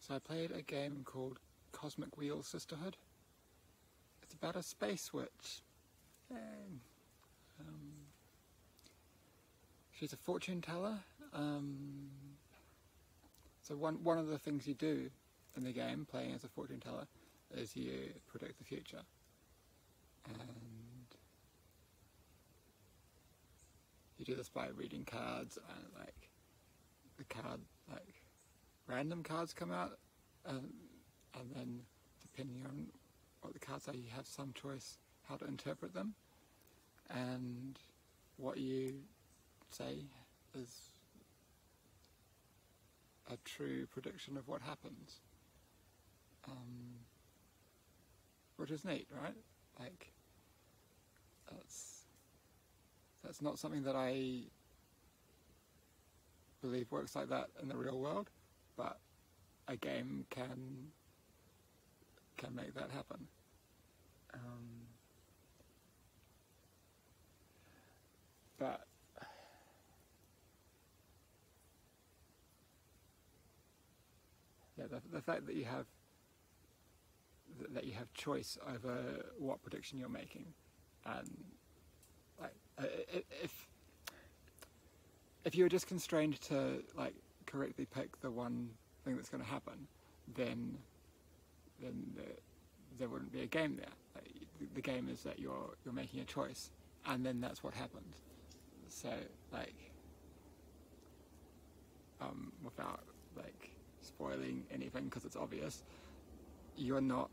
So I played a game called Cosmic Wheel Sisterhood. It's about a space witch. And, she's a fortune teller. So one of the things you do in the game, playing as a fortune teller, is you predict the future. And you do this by reading cards, and random cards come out, and then depending on what the cards are, you have some choice how to interpret them, and what you say is a true prediction of what happens, which is neat, right? Like, that's not something that I believe works like that in the real world, but a game can make that happen. But yeah, the fact that you have choice over what prediction you're making, and like if you were just constrained to like correctly pick the one thing that's going to happen, then there wouldn't be a game there. Like, the game is that you're making a choice, and then that's what happens. So like, without like spoiling anything because it's obvious, you're not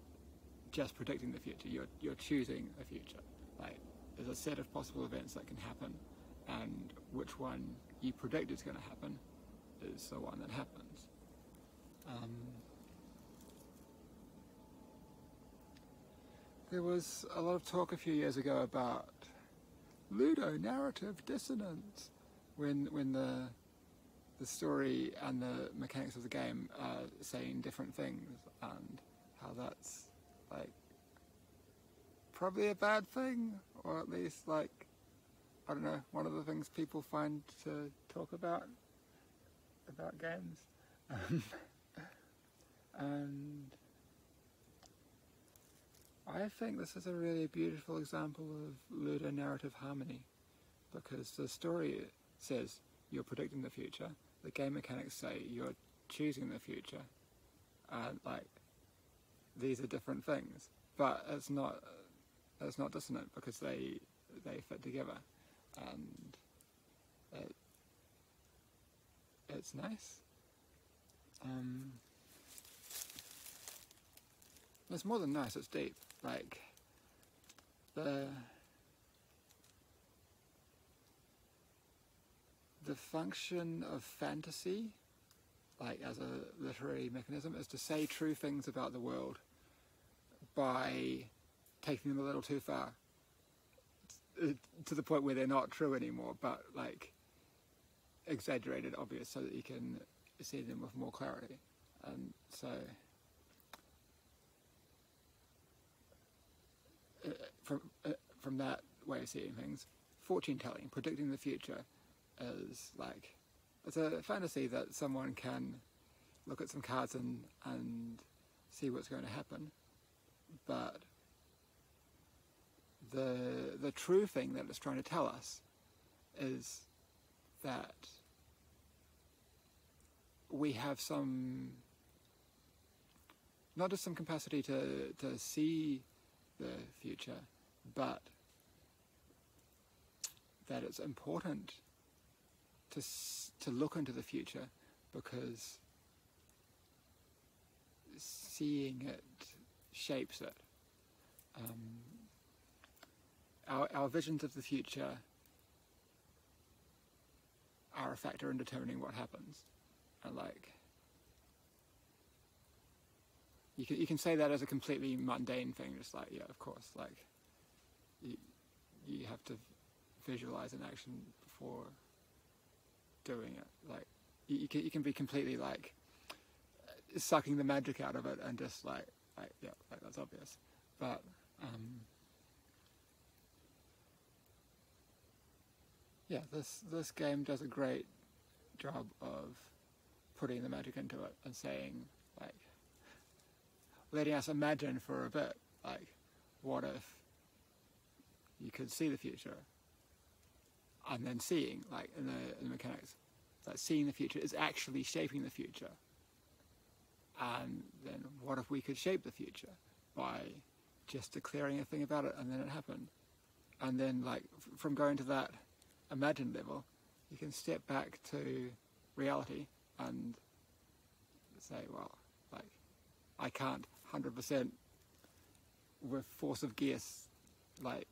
just predicting the future. You're choosing a future. Like, there's a set of possible events that can happen, and which one you predict is going to happen is the one that happens. There was a lot of talk a few years ago about ludonarrative dissonance when the story and the mechanics of the game are saying different things, and how that's like probably a bad thing, or at least like, I don't know, one of the things people find to talk about games. And I think this is a really beautiful example of ludonarrative harmony, because the story says you're predicting the future, the game mechanics say you're choosing the future, and like, these are different things, but it's not dissonant because they fit together, and it's nice. It's more than nice, it's deep. Like, the function of fantasy, like as a literary mechanism, is to say true things about the world by taking them a little too far, to the point where they're not true anymore, but like exaggerated, obvious, so that you can see them with more clarity. And so from that way of seeing things, fortune telling, predicting the future, is like, it's a fantasy that someone can look at some cards and see what's going to happen, but the true thing that it's trying to tell us is that we have some, not just some capacity to see the future, but that it's important to look into the future, because seeing it shapes it. Our visions of the future are a factor in determining what happens, and like, you can say that as a completely mundane thing, just like, yeah, of course, like you have to visualize an action before doing it. Like, you can be completely like sucking the magic out of it and just like yeah, like that's obvious, but yeah, this game does a great job of putting the magic into it and saying, like letting us imagine for a bit, like what if you could see the future, and then seeing, like in the mechanics, that seeing the future is actually shaping the future. And then what if we could shape the future by just declaring a thing about it and then it happened? And then like from going to that imagined level, you can step back to reality and say, well, like I can't 100% with force of guess like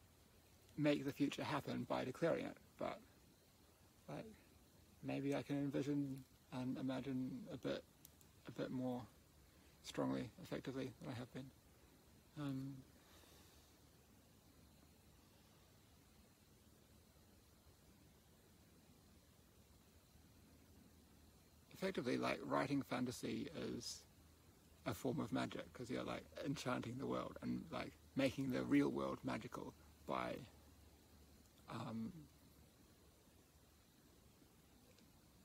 make the future happen by declaring it, but like maybe I can envision and imagine a bit more strongly, effectively than I have been. Effectively, like writing fantasy is a form of magic, because you're like enchanting the world and like making the real world magical by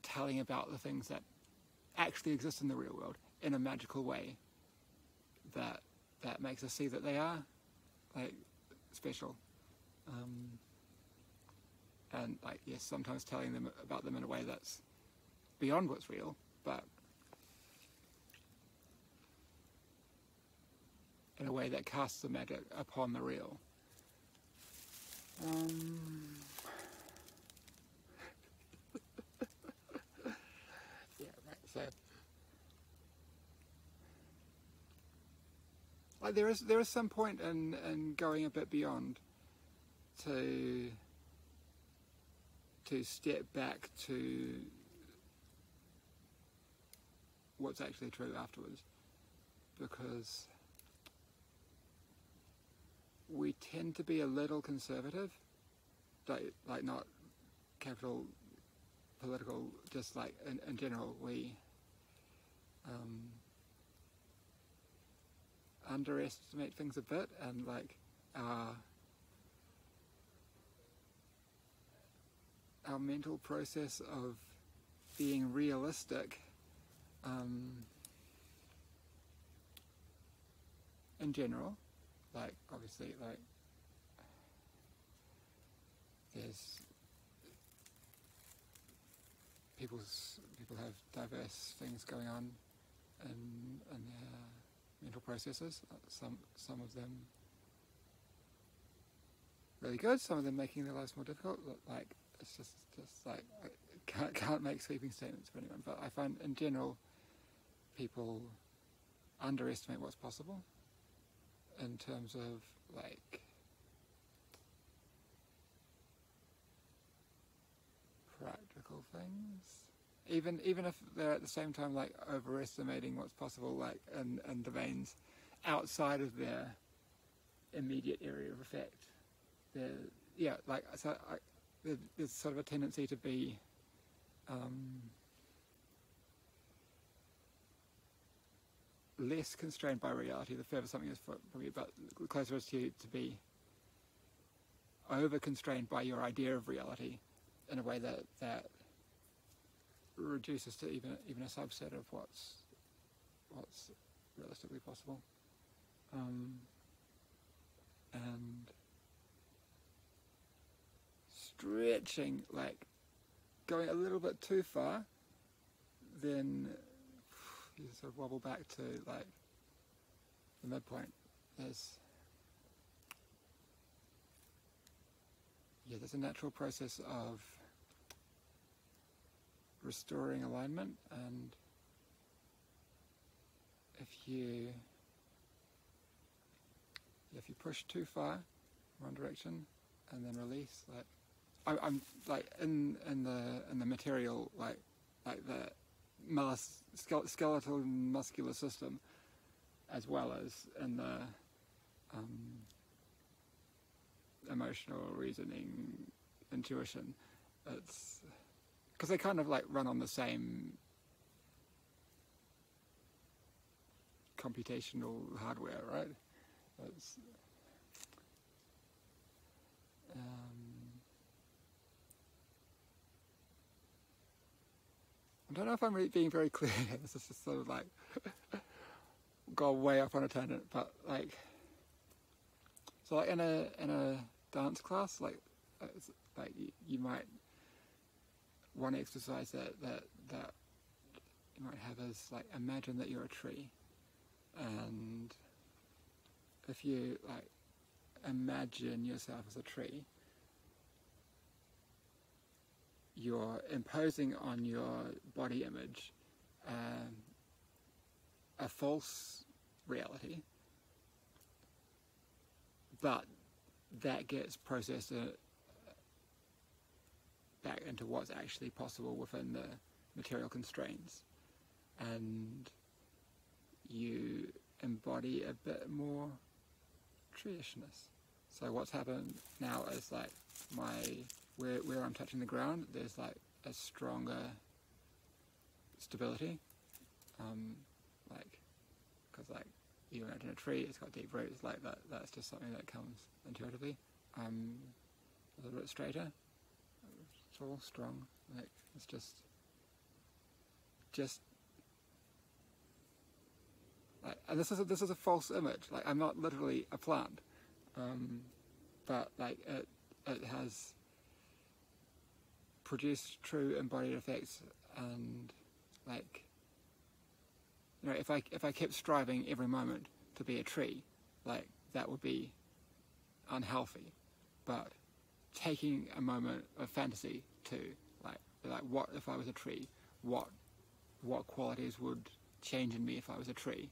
telling about the things that actually exist in the real world in a magical way that makes us see that they are like special, and like yes, sometimes telling them about them in a way that's beyond what's real, but in a way that casts the magic upon the real. Yeah, right. So, like, there is some point in going a bit beyond to step back to what's actually true afterwards, because we tend to be a little conservative, like not capital political, just like in general, we underestimate things a bit, and like our mental process of being realistic in general, like obviously like there's people have diverse things going on in their mental processes, some of them really good, some of them making their lives more difficult. Like it's just like I can't make sweeping statements for anyone, but I find in general people underestimate what's possible in terms of like practical things, even if they're at the same time like overestimating what's possible, like in domains outside of their immediate area of effect. There's sort of a tendency to be less constrained by reality the further something is from you, but the closer it is to you to be over constrained by your idea of reality in a way that reduces to even a subset of what's realistically possible, and stretching, like going a little bit too far, then you sort of wobble back to like the midpoint. There's a natural process of restoring alignment, and if you push too far in one direction and then release, like I'm like in the material, like the skeletal and muscular system, as well as in the emotional, reasoning, intuition. It's because they kind of like run on the same computational hardware, right? It's, I don't know if I'm being very clear. This is just sort of like go way off on a tangent, but like, so like in a dance class, like you might, one exercise that you might have is like, imagine that you're a tree, and if you like imagine yourself as a tree, you're imposing on your body image a false reality, but that gets processed back into what's actually possible within the material constraints, and you embody a bit more treeishness. So what's happened now is like where I'm touching the ground, there's like a stronger stability, because like you imagine a tree, it's got deep roots, like that's just something that comes intuitively. A little bit straighter, tall, strong, like it's just like, and this is a false image. Like, I'm not literally a plant, but like it has produced true embodied effects, and like, you know, if I kept striving every moment to be a tree, like that would be unhealthy. But taking a moment of fantasy to like what if I was a tree? What qualities would change in me if I was a tree?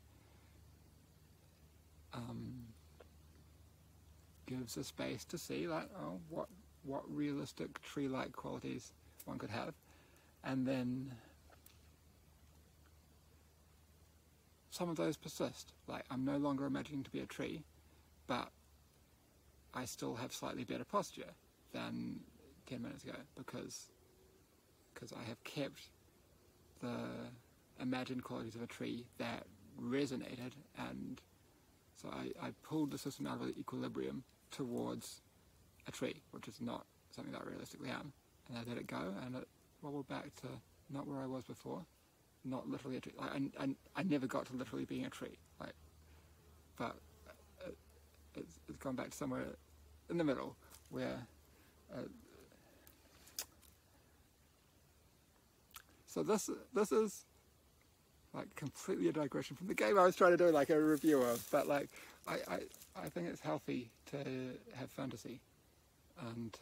Gives a space to see like, oh, what realistic tree-like qualities one could have, and then some of those persist. Like, I'm no longer imagining to be a tree, but I still have slightly better posture than 10 minutes ago because I have kept the imagined qualities of a tree that resonated, and so I pulled the system out of equilibrium towards a tree, which is not something that I realistically am, and I let it go, and it wobbled back to not where I was before, not literally a tree. Like, I never got to literally being a tree, like, but it's gone back to somewhere in the middle where. So this is like completely a digression from the game I was trying to do like a review of, but like I think it's healthy to have fantasy, and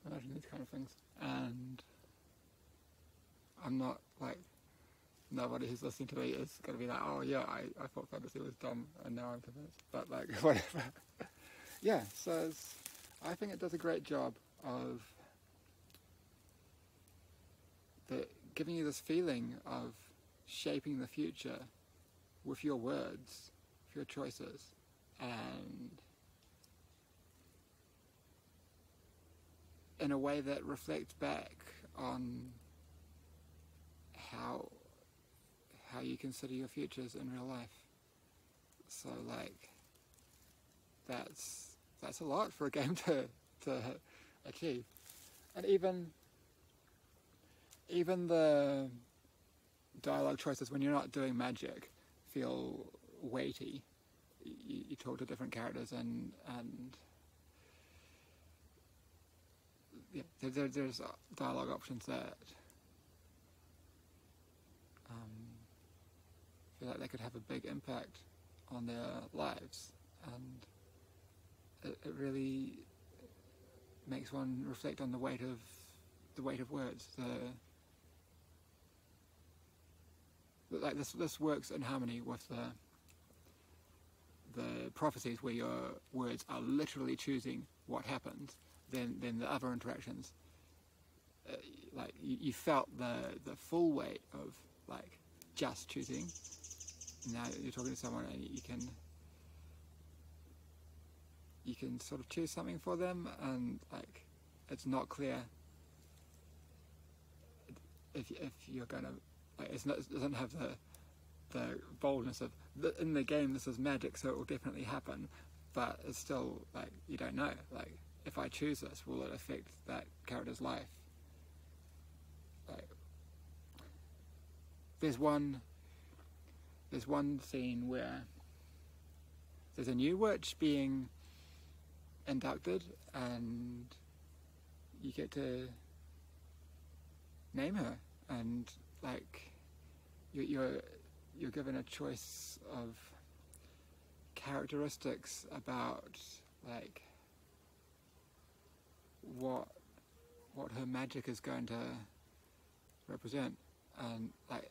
imagine these kind of things. And I'm not like, nobody who's listening to me is going to be like, oh yeah, I thought fantasy was dumb and now I'm convinced, but like whatever. Yeah, so I think it does a great job of giving you this feeling of shaping the future with your words, with your choices, and in a way that reflects back on how you consider your futures in real life. So like, that's a lot for a game to achieve. And even the dialogue choices when you're not doing magic feel weighty. You talk to different characters, and yeah, there's dialogue options that feel like they could have a big impact on their lives, and it really makes one reflect on the weight of words. Like this works in harmony with the prophecies, where your words are literally choosing what happens. Then the other interactions, like you felt the full weight of like just choosing. Now you're talking to someone and you can sort of choose something for them, and like it's not clear if you're gonna, like, it doesn't have the boldness of in the game this is magic, so it will definitely happen, but it's still like you don't know, like if I choose this, will it affect that character's life? Like, there's one scene where there's a new witch being inducted, and you get to name her, and like you're given a choice of characteristics about like what her magic is going to represent, and like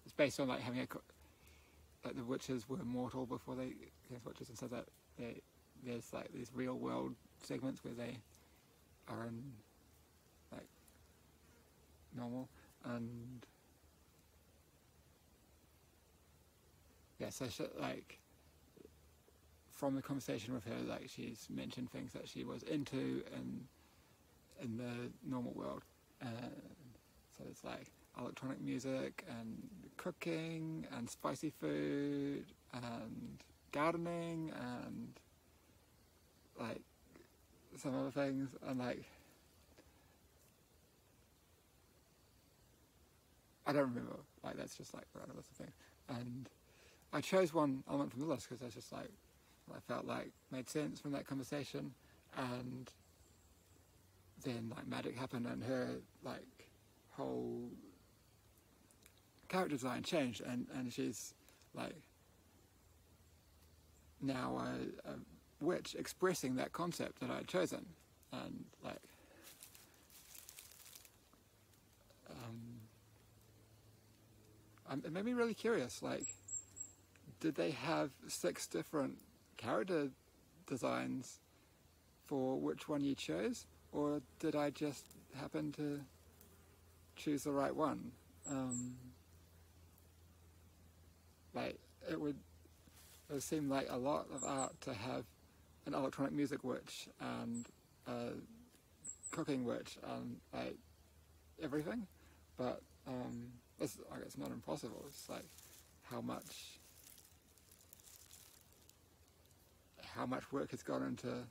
it's based on like having like the witches were mortal before they became witches, and so that there's like these real world segments where they are in like normal, and yeah, so like from the conversation with her, like she's mentioned things that she was into in the normal world, so it's like electronic music and cooking and spicy food and gardening and like some other things, and like I don't remember, like that's just like around a list of things, and I chose one element from the list because I just like I felt like made sense from that conversation, and then like magic happened and her like whole character design changed, and she's like now a witch expressing that concept that I'd chosen, and like it made me really curious, like did they have 6 different character designs for which one you chose, or did I just happen to choose the right one? Like it would seem like a lot of art to have an electronic music witch and a cooking witch and like everything, but it's like it's not impossible. It's like how much work has gone into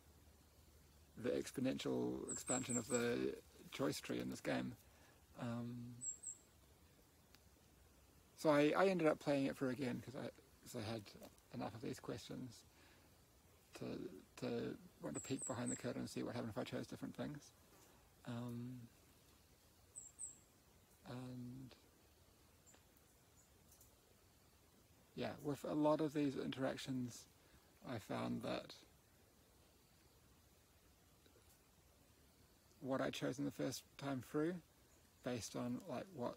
the exponential expansion of the choice tree in this game. So I ended up playing it through again because I had enough of these questions to want to peek behind the curtain and see what happened if I chose different things. And yeah, with a lot of these interactions, I found that what I chose in the first time through, based on like what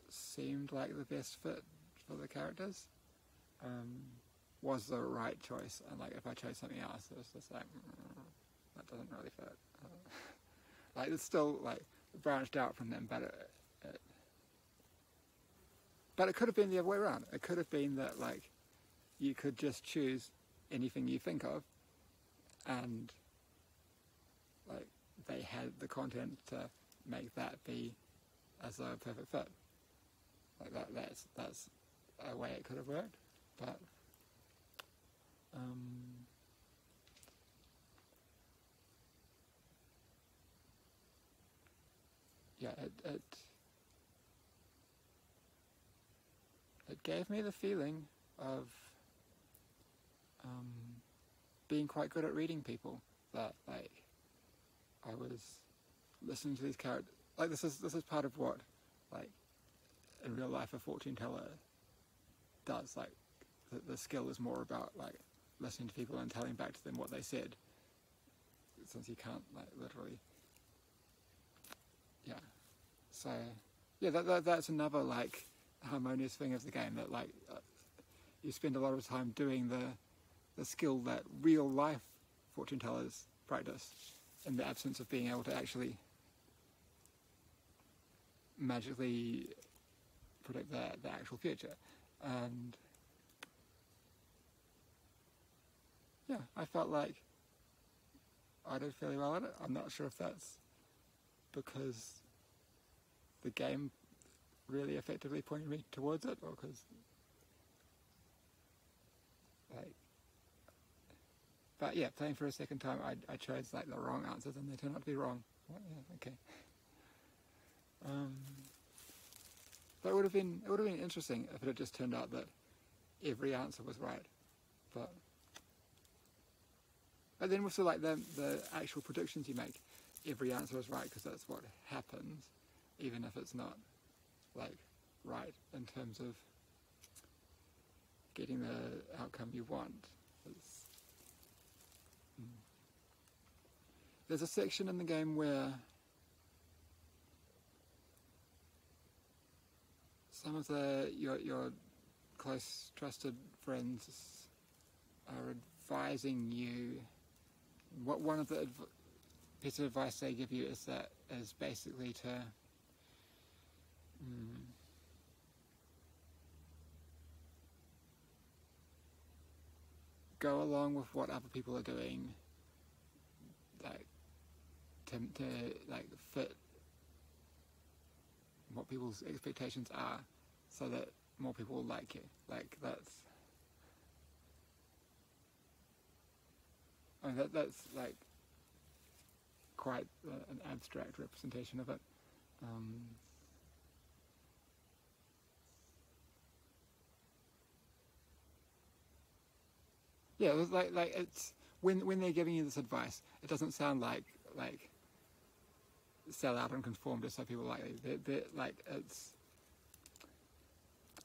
seemed like the best fit for the characters, was the right choice. And like if I chose something else, it was just like that doesn't really fit. Like it's still like branched out from them, but it could have been the other way around. It could have been that like you could just choose anything you think of, and like they had the content to make that be as a perfect fit. Like that's a way it could have worked, but yeah, it gave me the feeling of being quite good at reading people. That like I was listening to these characters. Like this is part of what like in real life a fortune teller does. Like the skill is more about like listening to people and telling back to them what they said, since you can't like literally. Yeah. So yeah, that's another like harmonious thing of the game, that like you spend a lot of time doing the skill that real life fortune tellers practice, in the absence of being able to actually magically predict the actual future. And yeah, I felt like I did fairly well at it. I'm not sure if that's because the game really effectively pointed me towards it, or because like But yeah, playing for a second time, I chose like the wrong answers and they turned out to be wrong. Well, yeah, okay. But it would have been interesting if it had just turned out that every answer was right. But then also like the actual predictions you make, every answer is right because that's what happens, even if it's not like right in terms of getting the outcome you want. There's a section in the game where some of your close trusted friends are advising you. What one of the piece of advice they give you is basically to go along with what other people are doing, like to like fit what people's expectations are, so that more people will like you. Like that's like quite an abstract representation of it. Yeah, it was like it's when they're giving you this advice, it doesn't sound like sell out and conform just so people like you. They're like it's.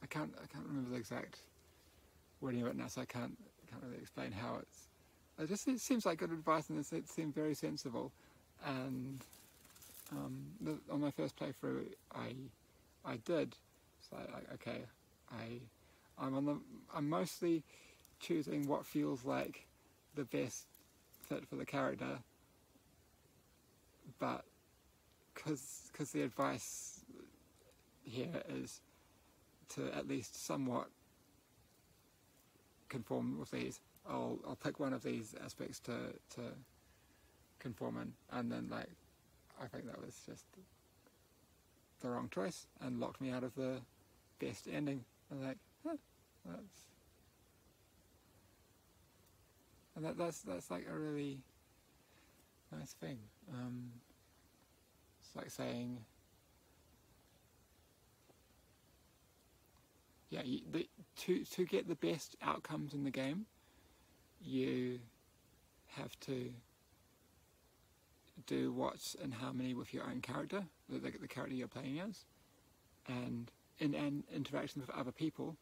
I can't remember the exact wording of it now, so I can't really explain how it's. It seems like good advice, and it seemed very sensible. And on my first playthrough, I did. So I'm mostly choosing what feels like the best fit for the character, but because the advice here is to at least somewhat conform with these, I'll pick one of these aspects to conform in, and then like I think that was just the wrong choice and locked me out of the best ending. I'm like, that's like a really nice thing. It's like saying, yeah, to get the best outcomes in the game, you have to do what's in harmony with your own character, the character you're playing as, and in interaction with other people,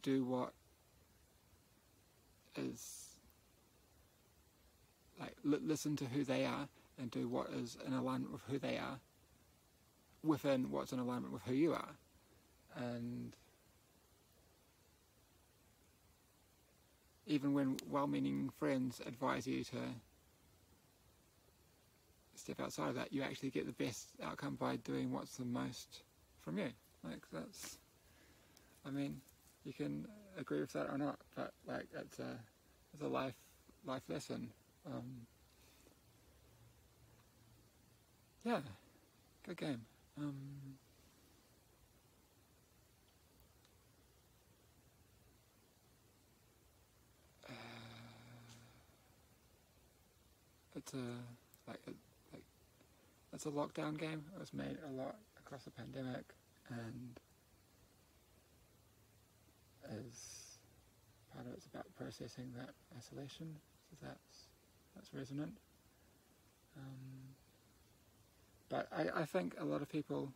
do what is like listen to who they are and do what is in alignment with who they are, within what's in alignment with who you are. And even when well-meaning friends advise you to step outside of that, you actually get the best outcome by doing what's the most from you. Like that's, I mean, you can agree with that or not, but like it's a life lesson. Yeah, good game. It's it's a lockdown game. It was made a lot across the pandemic, and is part of it's about processing that isolation. So that's resonant. But I think a lot of people,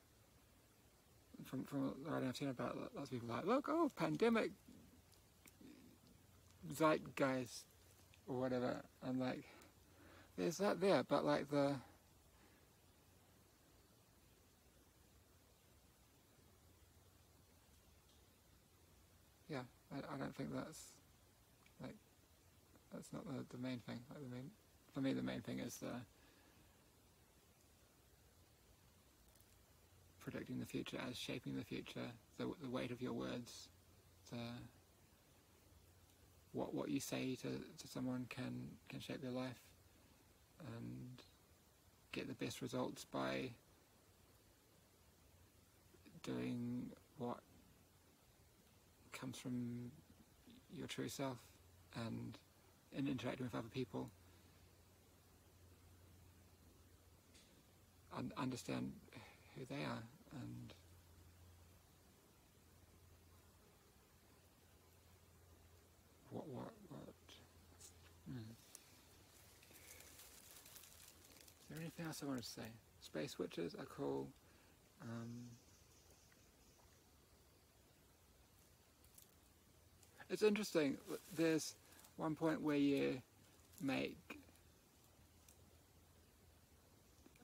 from the writing I've seen about it, lots of people are like, look, pandemic zeitgeist or whatever. I'm like, there's that there, but like yeah, I don't think that's not the main thing. Like for me, the main thing is predicting the future as shaping the future, the weight of your words, what you say to someone can shape their life, and get the best results by doing what comes from your true self, and in interacting with other people, understand who they are and what. Is there anything else I wanted to say? Space witches are cool. It's interesting. There's one point where you make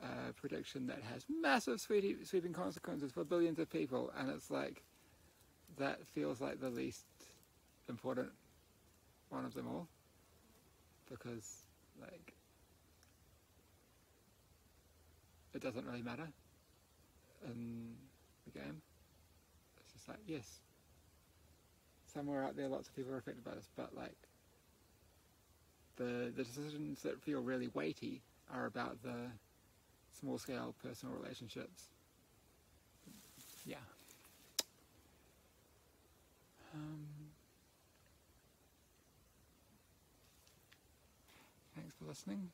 a prediction that has massive sweeping consequences for billions of people, and it's like that feels like the least important one of them all, because like it doesn't really matter in the game. It's just like, yes, somewhere out there lots of people are affected by this, but like the decisions that feel really weighty are about the small scale personal relationships. Yeah. Thanks for listening.